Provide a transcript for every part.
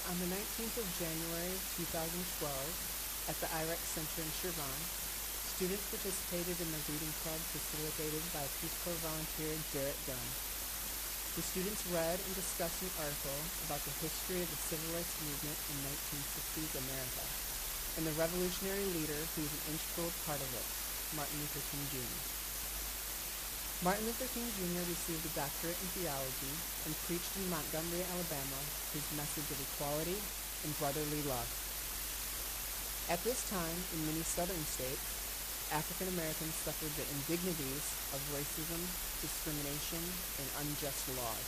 On the 19th of January 2012, at the IREX Center in Shirvan, students participated in the reading club facilitated by Peace Corps volunteer Garrett Gunn. The students read and discussed an article about the history of the civil rights movement in 1960s America and the revolutionary leader who was an integral part of it, Martin Luther King Jr. Martin Luther King Jr. received a doctorate in theology and preached in Montgomery, Alabama, his message of equality and brotherly love. At this time, in many southern states, African Americans suffered the indignities of racism, discrimination, and unjust laws.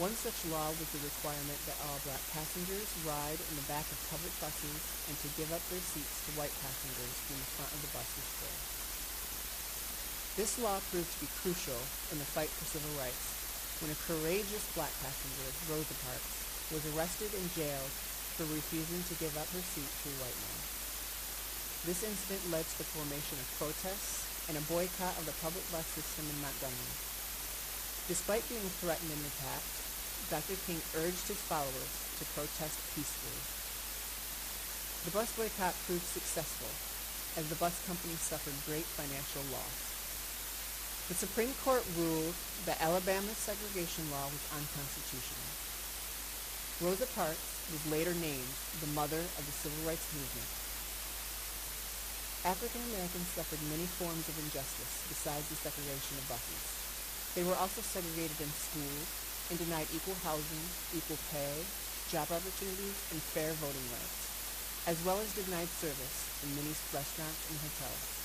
One such law was the requirement that all black passengers ride in the back of public buses and to give up their seats to white passengers when the front of the bus was full. This law proved to be crucial in the fight for civil rights when a courageous black passenger, Rosa Parks, was arrested and jailed for refusing to give up her seat to a white man. This incident led to the formation of protests and a boycott of the public bus system in Montgomery. Despite being threatened and attacked, Dr. King urged his followers to protest peacefully. The bus boycott proved successful, as the bus company suffered great financial loss. The Supreme Court ruled that Alabama's segregation law was unconstitutional. Rosa Parks was later named the mother of the civil rights movement. African Americans suffered many forms of injustice besides the segregation of buses. They were also segregated in schools and denied equal housing, equal pay, job opportunities, and fair voting rights, as well as denied service in many restaurants and hotels.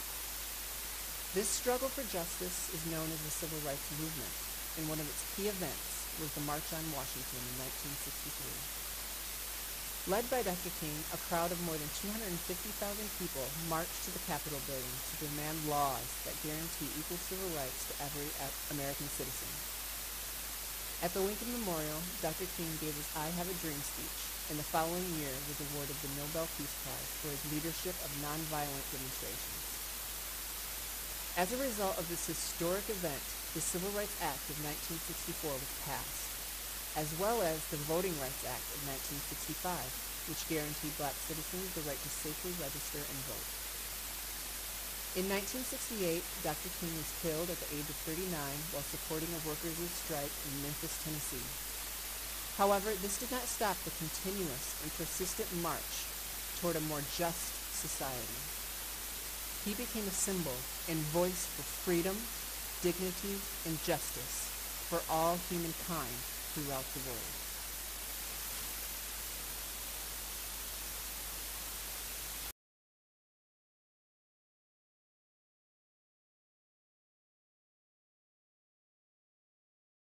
This struggle for justice is known as the Civil Rights Movement, and one of its key events was the March on Washington in 1963. Led by Dr. King, a crowd of more than 250,000 people marched to the Capitol building to demand laws that guarantee equal civil rights to every American citizen. At the Lincoln Memorial, Dr. King gave his I Have a Dream speech, and the following year was awarded the Nobel Peace Prize for his leadership of nonviolent demonstrations. As a result of this historic event, the Civil Rights Act of 1964 was passed, as well as the Voting Rights Act of 1965, which guaranteed black citizens the right to safely register and vote. In 1968, Dr. King was killed at the age of 39 while supporting a workers' strike in Memphis, Tennessee. However, this did not stop the continuous and persistent march toward a more just society. He became a symbol and voice for freedom, dignity, and justice for all humankind throughout the world.